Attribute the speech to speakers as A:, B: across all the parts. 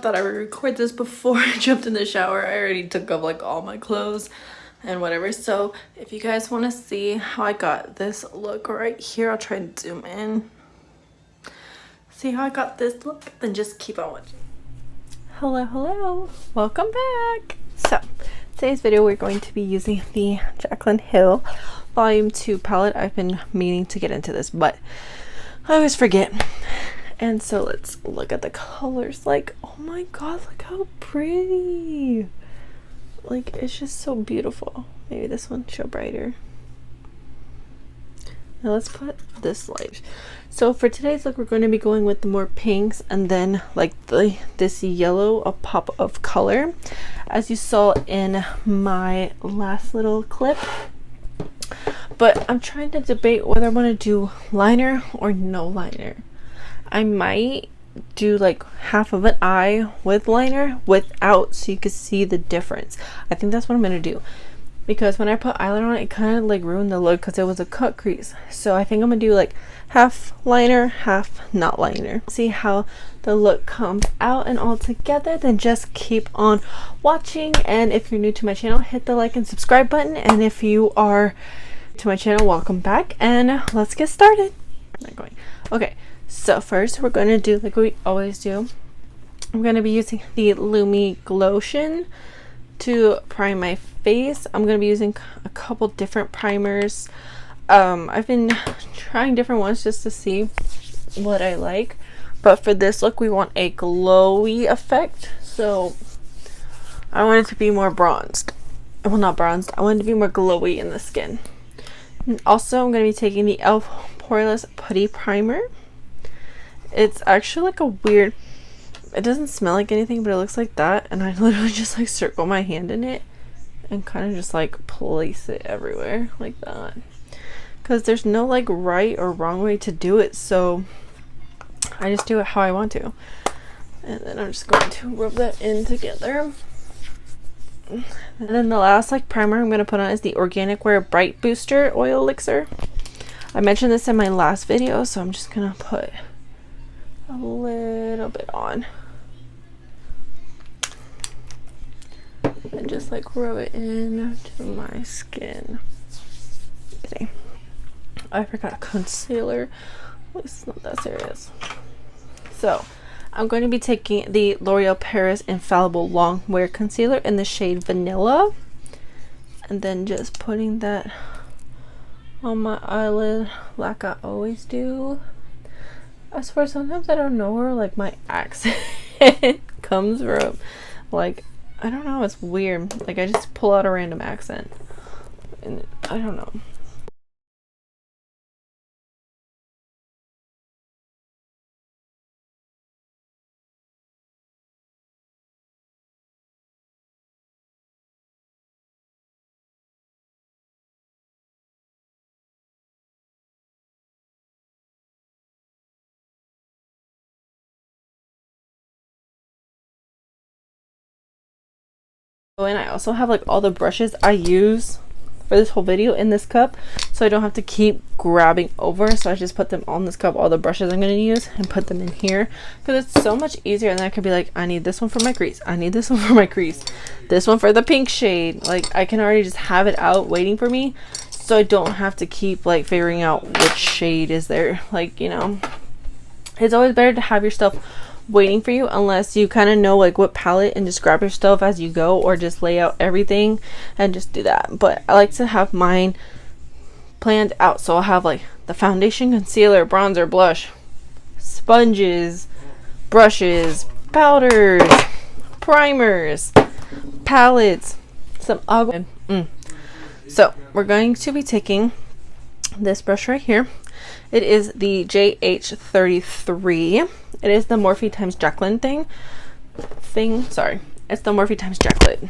A: thought I would record this before I jumped in the shower. I already took off like all my clothes and whatever. So if you guys want to see how I got this look right here, I'll try and zoom in. See how I got this look? Then just keep on watching. Hello, welcome back. So today's video we're going to be using the Jaclyn Hill Volume 2 palette. I've been meaning to get into this, but I always forget. And so let's look at the colors. Like, oh my god, look how pretty. Like, it's just so beautiful. Maybe this one show brighter. Now let's put this light. So for today's look, we're going to be going with the more pinks and then like this yellow, a pop of color, as you saw in my last little clip. But I'm trying to debate whether I want to do liner or no liner. I might do like half of an eye with liner without, so you can see the difference. I think that's what I'm gonna do, because when I put eyeliner on it, it kind of like ruined the look because it was a cut crease. So I think I'm gonna do like half liner, half not liner. See how the look comes out and all together. Then just keep on watching, and if you're new to my channel, hit the like and subscribe button, and if you are to my channel, welcome back, and let's get started. Okay, so first we're going to do like we always do. I'm going to be using the Lumi Glotion to prime my face. I'm going to be using a couple different primers. I've been trying different ones just to see what I like, but for this look we want a glowy effect, so I want it to be more bronzed. Well, not bronzed, I want it to be more glowy in the skin. And also I'm going to be taking the e.l.f. Poreless Putty Primer. It's actually like a weird, it doesn't smell like anything, but it looks like that, and I literally just like circle my hand in it and kind of just like place it everywhere like that, because there's no like right or wrong way to do it, so I just do it how I want to. And then I'm just going to rub that in together. And then the last like primer I'm going to put on is the Organic Wear Bright Booster Oil Elixir. I mentioned this in my last video, so I'm just gonna put a little bit on and just like rub it in to my skin. Okay, I forgot a concealer. It's not that serious. So I'm going to be taking the L'Oreal Paris Infallible Long Wear Concealer in the shade Vanilla, and then just putting that on my eyelid like I always do. I swear sometimes I don't know where like my accent comes from. Like, I don't know, it's weird. Like I just pull out a random accent and I don't know. And I also have like all the brushes I use for this whole video in this cup, so I don't have to keep grabbing over. So I just put them on this cup, all the brushes I'm going to use, and put them in here, because it's so much easier. And then I could be like, I need this one for my crease, I need this one for my crease, this one for the pink shade. Like I can already just have it out waiting for me, so I don't have to keep like figuring out which shade is there. Like, you know, it's always better to have your stuff waiting for you, unless you kind of know like what palette, and just grab your stuff as you go, or just lay out everything and just do that. But I like to have mine planned out, so I'll have like the foundation, concealer, bronzer, blush, sponges, brushes, powders, primers, palettes, some So we're going to be taking this brush right here. It is the JH33. It is the Morphe times Jaclyn sorry, it's the Morphe times Jaclyn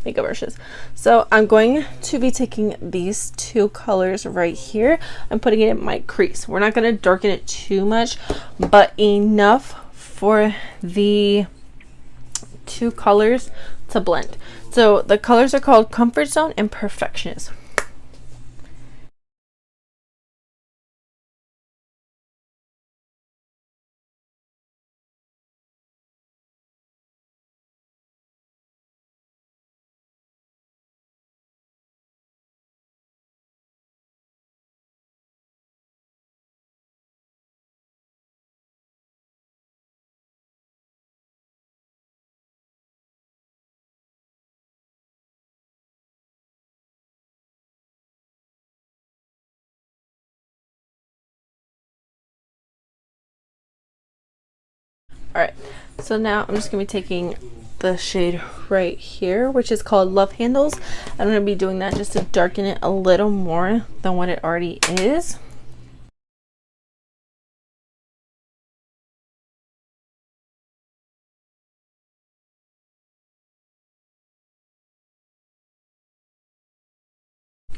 A: makeup brushes. So I'm going to be taking these two colors right here and putting it in my crease. We're not going to darken it too much, but enough for the two colors to blend. So the colors are called Comfort Zone and Perfectionist. Alright, so now I'm just going to be taking the shade right here, which is called Love Handles. I'm going to be doing that just to darken it a little more than what it already is.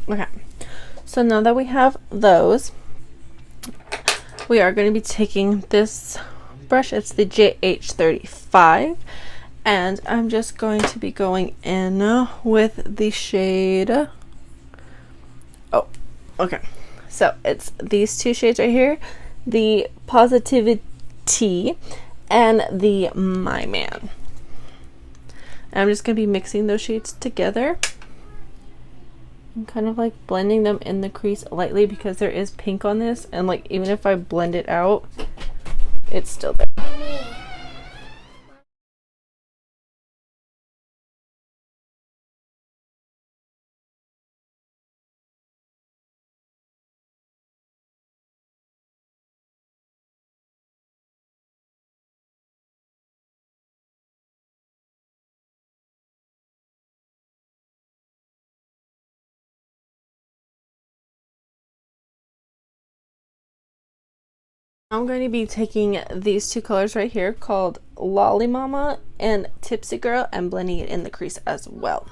A: Okay, so now that we have those, we are going to be taking this brush. It's the JH35, and I'm just going to be going in with the shade, oh, okay, so it's these two shades right here, the Positivity and the My Man. And I'm just going to be mixing those shades together and kind of like blending them in the crease lightly, because there is pink on this, and like even if I blend it out, it's still there. I'm going to be taking these two colors right here called Lolly Mama and Tipsy Girl and blending it in the crease as well.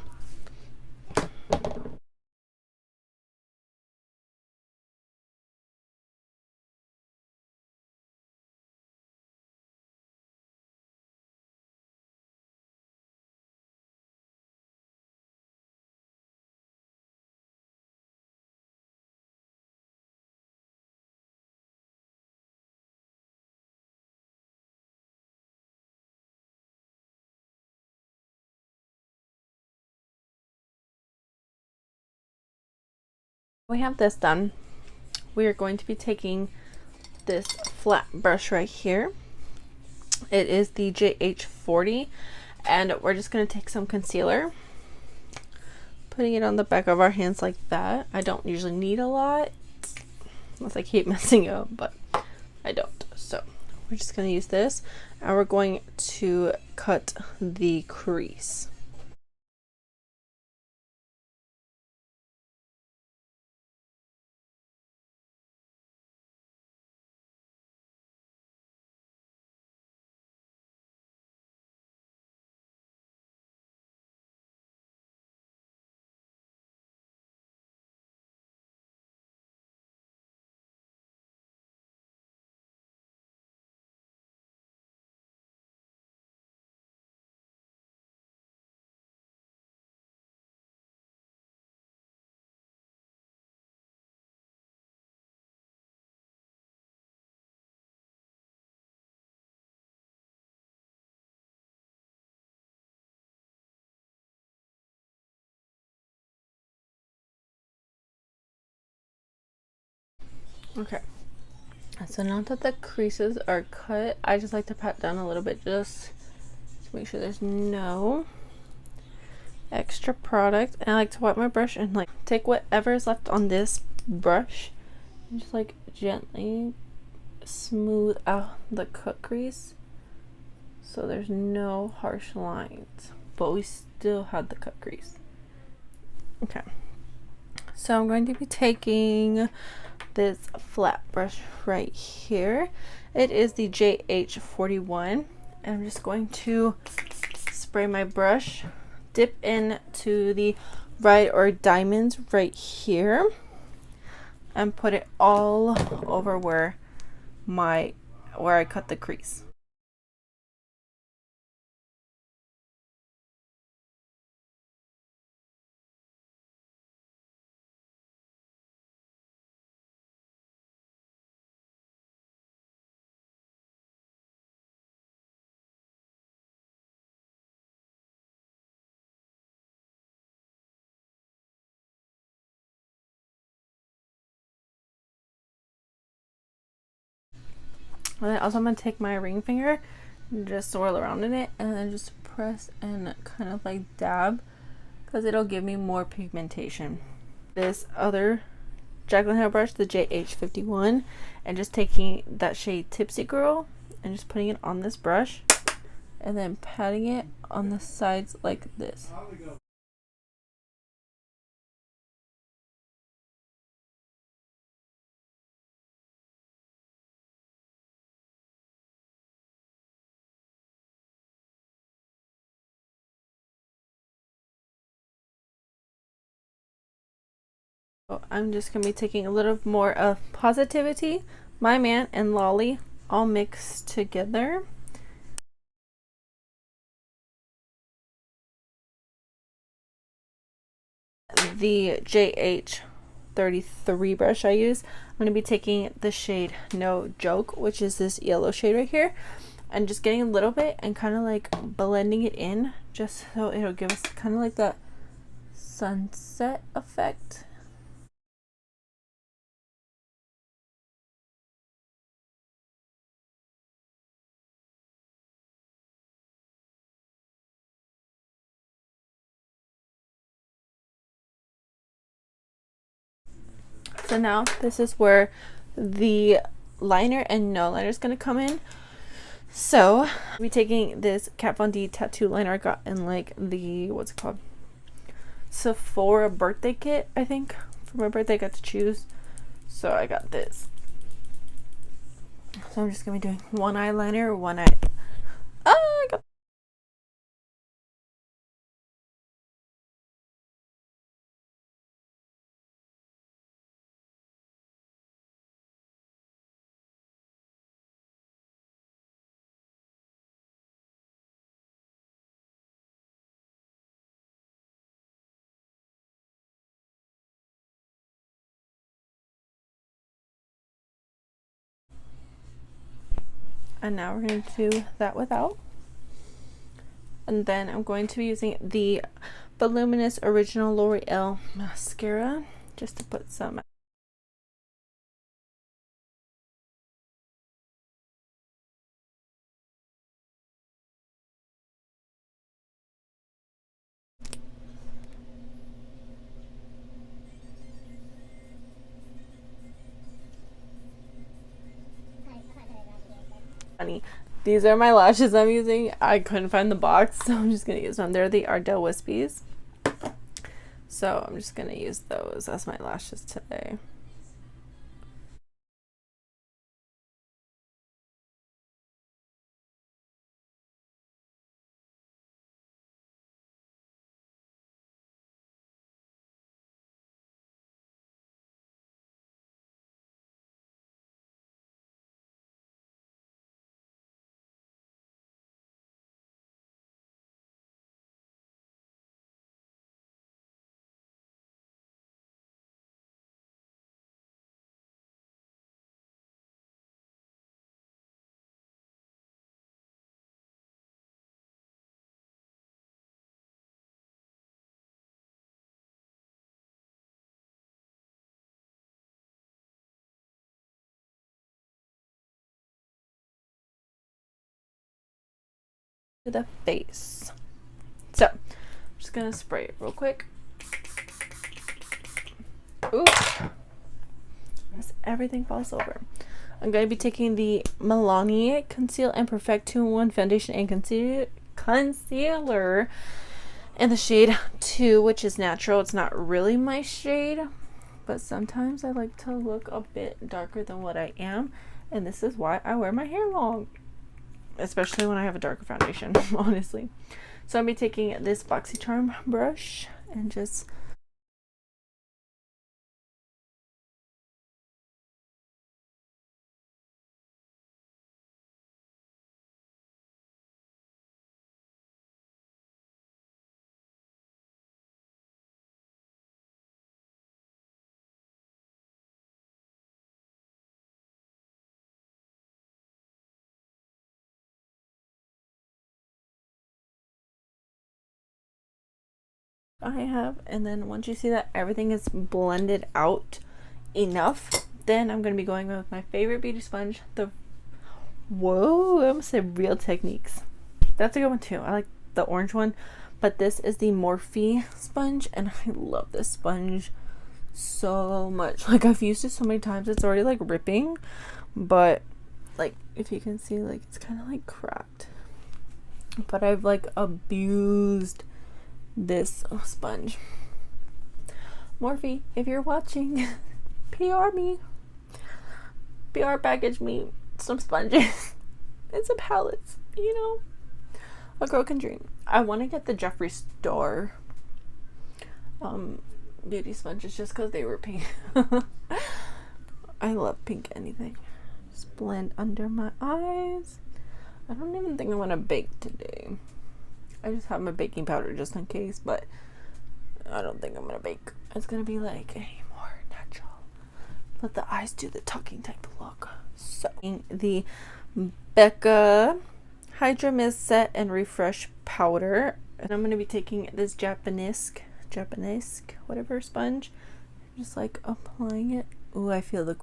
A: We have this done. We are going to be taking this flat brush right here. It is the JH40, and we're just going to take some concealer, putting it on the back of our hands like that. I don't usually need a lot unless I keep messing up, but I don't. So we're just going to use this, and we're going to cut the crease. Okay, so now that the creases are cut, I just like to pat down a little bit just to make sure there's no extra product. And I like to wipe my brush and like take whatever is left on this brush and just like gently smooth out the cut crease so there's no harsh lines, but we still have the cut crease. Okay, so I'm going to be taking this flat brush right here. It is the JH41, and I'm just going to spray my brush, dip into the Ride or Diamonds right here, and put it all over where I cut the crease. And then also I'm going to take my ring finger and just swirl around in it and then just press and kind of like dab, because it'll give me more pigmentation. This other Jaclyn hairbrush, the JH51, and just taking that shade Tipsy Girl and just putting it on this brush and then patting it on the sides like this. So I'm just going to be taking a little more of Positivity, My Man, and Lolly all mixed together. The JH33 brush I use, I'm going to be taking the shade No Joke, which is this yellow shade right here, and just getting a little bit and kind of like blending it in just so it'll give us kind of like that sunset effect. So now this is where the liner and no liner is going to come in. So I'll be taking this Kat Von D tattoo liner I got in like the, what's it called, Sephora birthday kit, I think. For my birthday I got to choose, so I got this. So I'm just going to be doing one eyeliner, one eye. Oh, I got. And now we're going to do that without. And then I'm going to be using the Voluminous Original L'Oreal mascara just to put some. Funny. These are my lashes I'm using. I couldn't find the box, so I'm just going to use them. They're the Ardell Wispies. So I'm just going to use those as my lashes today. To the face. So I'm just going to spray it real quick. Ooh. As everything falls over. I'm going to be taking the Milani Conceal and Perfect 2-in-1 foundation and concealer in the shade 2, which is natural. It's not really my shade, but sometimes I like to look a bit darker than what I am, and this is why I wear my hair long, especially when I have a darker foundation, honestly. So I'm going to be taking this BoxyCharm brush and just I have, and then once you see that everything is blended out enough, then I'm going to be going with my favorite beauty sponge, the whoa, I almost said Real Techniques. That's a good one too. I like the orange one, but this is the Morphe sponge, and I love this sponge so much. Like, I've used it so many times it's already like ripping, but like, if you can see, like, it's kind of like cracked, but I've like abused this sponge. Morphe, if you're watching, PR me, PR package me some sponges and some palettes, you know, a girl can dream. I want to get the Jeffree Star beauty sponges just because they were pink. I love pink anything. Just blend under my eyes. I don't even think I'm gonna bake today. I just have my baking powder just in case, but I don't think I'm gonna bake. It's gonna be like a more natural, let the eyes do the talking type of look. So the Becca Hydra Mist Set and Refresh Powder, and I'm gonna be taking this Japanese whatever sponge, just like applying it. Ooh, I feel the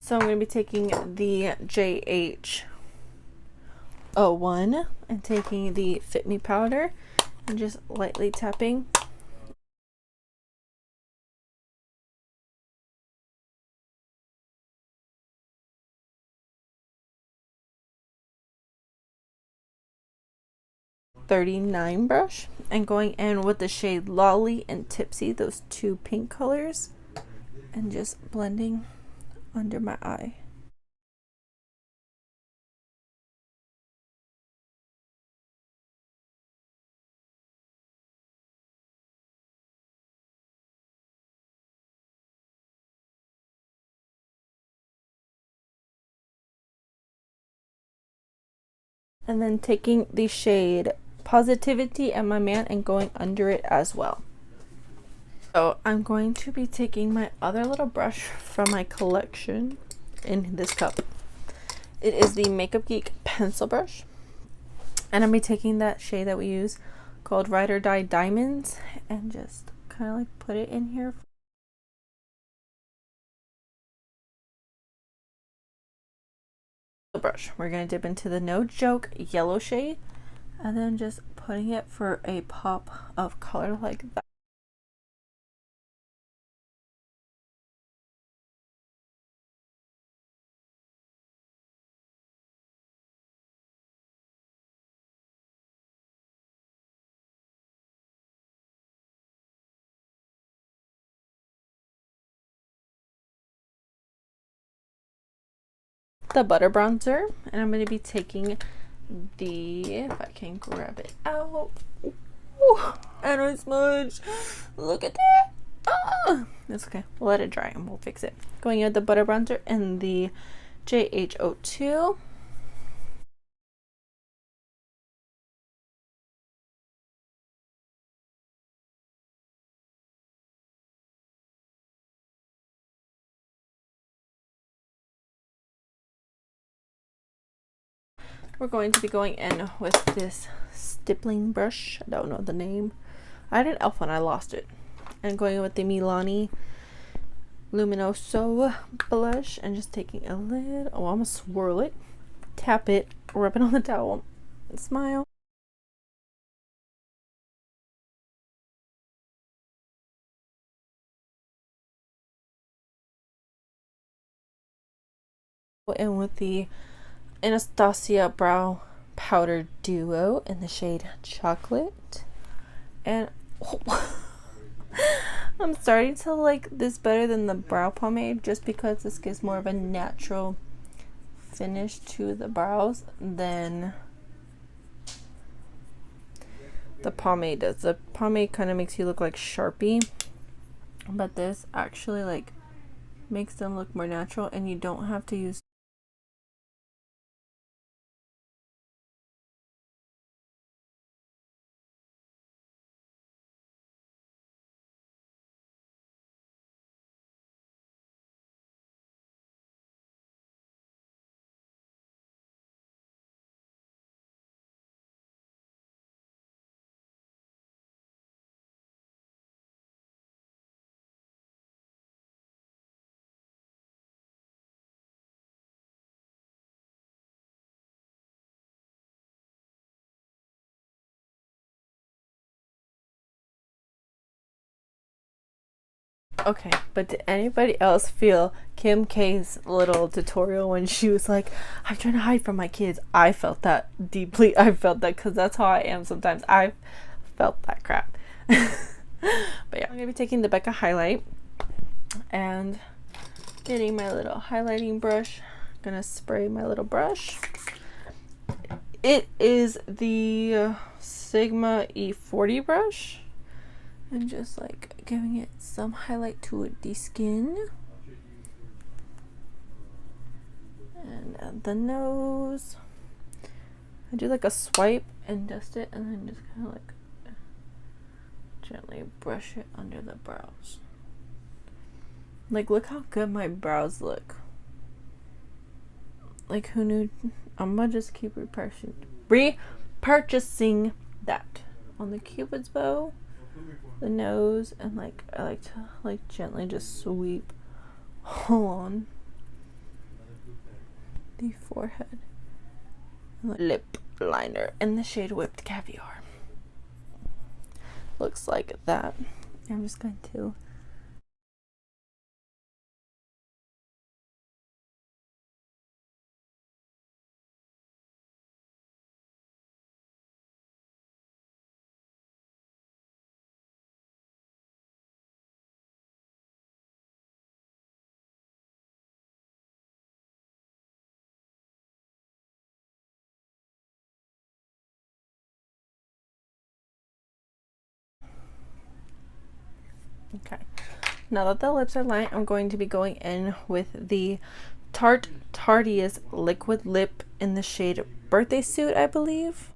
A: So I'm going to be taking the JH01 and taking the Fit Me powder and just lightly tapping. .39 brush and going in with the shade Lolly and Tipsy, those two pink colors, and just blending under my eye. And then taking the shade Positivity and My Man and going under it as well. So I'm going to be taking my other little brush from my collection in this cup. It is the Makeup Geek pencil brush, and I'm going to be taking that shade that we use called Ride or Die Diamonds and just kind of like put it in here. The brush, we're going to dip into the No Joke yellow shade and then just putting it for a pop of color like that. The butter bronzer, and I'm going to be taking the, if I can grab it out, ooh, and I smudged, look at that. Ah, it's okay, we'll let it dry and we'll fix it. Going in with the butter bronzer and the JH02. We're going to be going in with this stippling brush. I don't know the name. I had an elf one, I lost it. And going in with the Milani Luminoso blush and just taking a little, oh, I'm gonna swirl it, tap it, rub it on the towel, and smile. And with the Anastasia Brow Powder Duo in the shade Chocolate. And oh, I'm starting to like this better than the brow pomade just because this gives more of a natural finish to the brows than the pomade does. The pomade kind of makes you look like Sharpie, but this actually like makes them look more natural, and you don't have to use Okay, but did anybody else feel Kim K's little tutorial when she was like, I'm trying to hide from my kids? I felt that deeply. I felt that because that's how I am sometimes. I felt that crap. But yeah, I'm going to be taking the Becca highlight and getting my little highlighting brush. I'm going to spray my little brush. It is the Sigma E40 brush. And just like giving it some highlight to the skin. And at the nose. I do like a swipe and dust it and then just kind of like gently brush it under the brows. Like, look how good my brows look. Like, who knew? I'm gonna just keep repurchasing that on the Cupid's bow, the nose, and like I like to like gently just sweep on the forehead. Lip liner in the shade Whipped Caviar. Looks like that. I'm just going to okay. Now that the lips are light, I'm going to be going in with the Tarte Tardiest Liquid Lip in the shade Birthday Suit, I believe.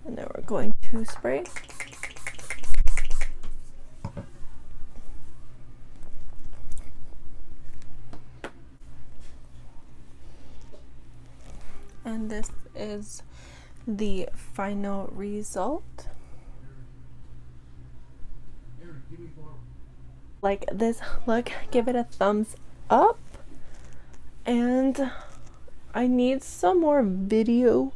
A: And then we're going to spray. And this is the final result. Like this look, give it a thumbs up. And I need some more video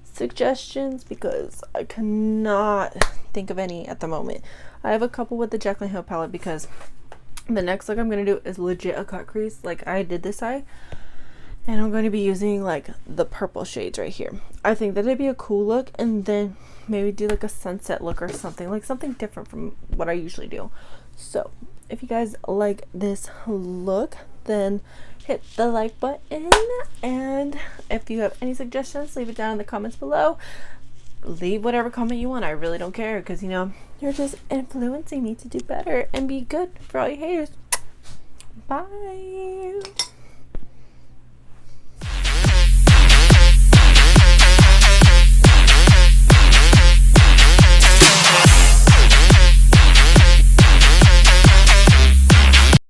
A: suggestions because I cannot think of any at the moment. I have a couple with the Jaclyn Hill palette because the next look I'm going to do is legit a cut crease like I did this eye. And I'm going to be using like the purple shades right here. I think that it'd be a cool look, and then maybe do like a sunset look or something, like something different from what I usually do. So if you guys like this look, then hit the like button, and if you have any suggestions, leave it down in the comments below. Leave whatever comment you want. I really don't care because, you know, you're just influencing me to do better and be good for all you haters. Bye.